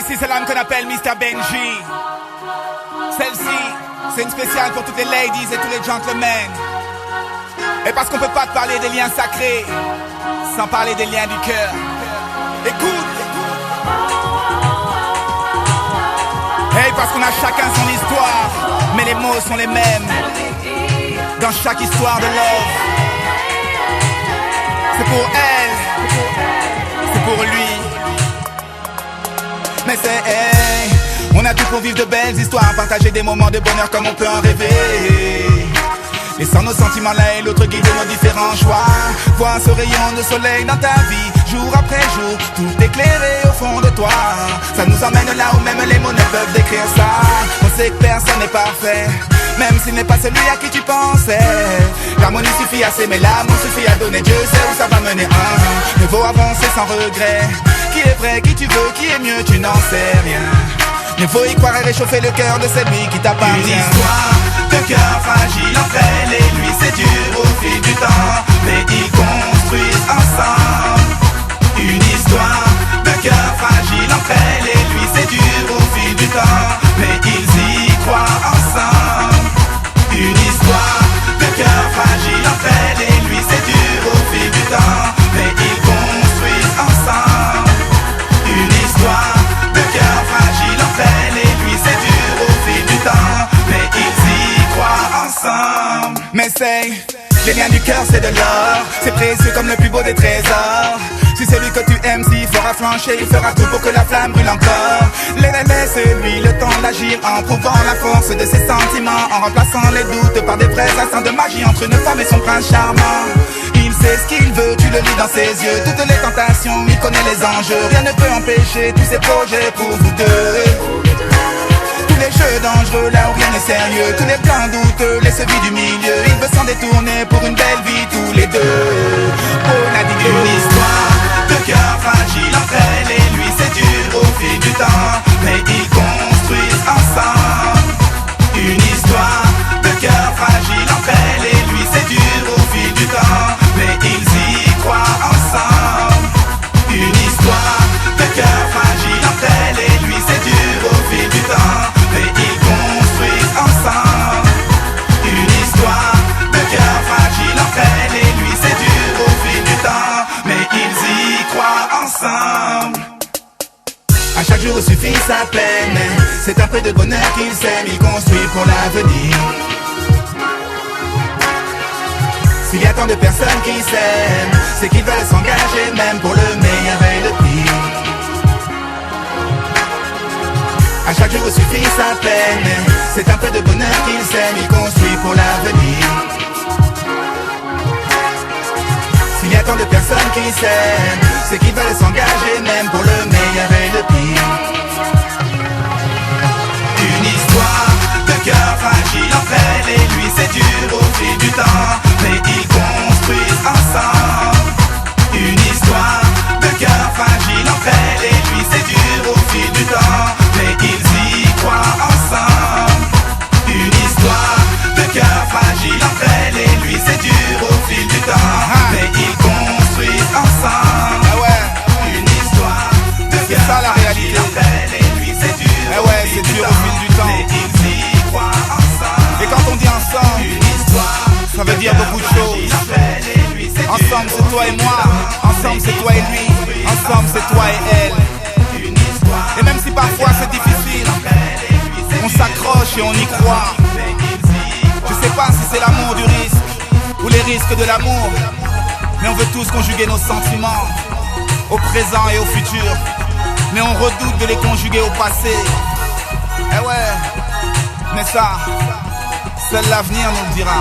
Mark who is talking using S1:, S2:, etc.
S1: ici c'est l'âme qu'on appelle Mr. Benji. Celle-ci, c'est une spéciale pour toutes les ladies et tous les gentlemen. Et parce qu'on peut pas te parler des liens sacrés sans parler des liens du cœur. Écoute. Hey, parce qu'on a chacun son histoire, mais les mots sont les mêmes dans chaque histoire de love. C'est pour elle, c'est pour lui. Mais c'est hey, on a tout pour vivre de belles histoires, partager des moments de bonheur comme on peut en rêver. Et sans nos sentiments l'un et l'autre guider nos différents choix. Voir ce rayon de soleil dans ta vie, jour après jour, tout éclairé au fond de toi. Ça nous emmène là où même les mots ne peuvent décrire ça. On sait que personne n'est parfait, même s'il n'est pas celui à qui tu pensais. L'harmonie suffit à s'aimer, l'amour suffit à donner. Dieu sait où ça va mener. Il faut avancer sans regret. Qui est vrai, qui tu veux, qui est mieux, tu n'en sais rien. Il faut y croire et réchauffer le cœur de celui qui t'appartient.
S2: Une histoire de cœur fragile entre elle et lui, c'est dur au fil du temps, mais ils construisent ensemble. Une histoire de cœur fragile entre elle et lui, c'est dur au fil du temps, mais ils y croient ensemble. Une histoire de cœur fragile entre elle et lui, c'est dur au fil du temps, mais ils construisent ensemble. Une histoire de cœur fragile entre elle et lui, c'est dur au fil du temps, mais ils y croient ensemble.
S1: Mais c'est les liens du cœur, c'est de l'or, c'est précieux comme le plus beau des trésors. Si celui que tu aimes s'il fera flancher, il fera tout pour que la flamme brûle encore. Laissez-lui le temps d'agir en prouvant la force de ses sentiments, en remplaçant les doutes par des vrais instants de magie entre une femme et son prince charmant. Il sait ce qu'il veut, tu le lis dans ses yeux, toutes les tentations, il connaît les enjeux. Rien ne peut empêcher tous ses projets pour vous deux. Tous les jeux dangereux, là où rien n'est sérieux, tous les plans douteux, les sevis du milieu. Il veut s'en détourner pour une belle vie tous les deux. Oh, Nadine,
S2: une histoire de cœur fragile entre elle et lui, c'est dur au fil du temps, mais ils construisent ensemble. Une histoire de cœur fragile entre elle et lui, c'est dur au fil du temps, mais ils y croient ensemble. Une histoire de cœur fragile entre elle et lui, c'est dur au fil du temps, mais ils construisent ensemble. Une histoire de cœur fragile entre elle et lui, c'est dur au fil du temps, mais ils y croient ensemble.
S1: À chaque jour suffit sa peine, c'est un peu de bonheur qu'il sème, il construit pour l'avenir. S'il y a tant de personnes qui s'aiment, c'est qu'ils veulent s'engager même pour le meilleur et le pire. À chaque jour suffit sa peine, c'est un peu de bonheur qu'il sème, il construit pour l'avenir. S'il y a tant de personnes qui s'aiment, c'est qu'ils veulent s'engager même pour le meilleur et le pire.
S2: Une histoire de cœur fragile entre elle et lui, c'est dur au fil du temps, mais ils construisent ensemble. Une histoire de cœur fragile entre elle et lui, c'est dur au fil du temps, mais ils y croient ensemble. Une histoire de cœur fragile entre elle et lui, c'est dur au fil du temps, mais ils construisent ensemble.
S1: Ah ouais.
S2: Une histoire de
S1: C'est
S2: cœur
S1: ça la réalité.
S2: fragile entre elle et lui, c'est dur
S1: Ah ouais, c'est dur au fil du temps.
S2: mais ils y croient ensemble.
S1: Et quand on dit ensemble,
S2: Une histoire
S1: ça veut dire beaucoup de choses. Ensemble c'est toi et moi, ensemble c'est toi et lui, ensemble c'est toi et elle. Et même si parfois c'est difficile, on s'accroche et on y croit. Je sais pas si c'est l'amour du risque ou les risques de l'amour, mais on veut tous conjuguer nos sentiments au présent et au futur, mais on redoute de les conjuguer au passé. Eh ouais, mais ça, seul l'avenir nous le dira.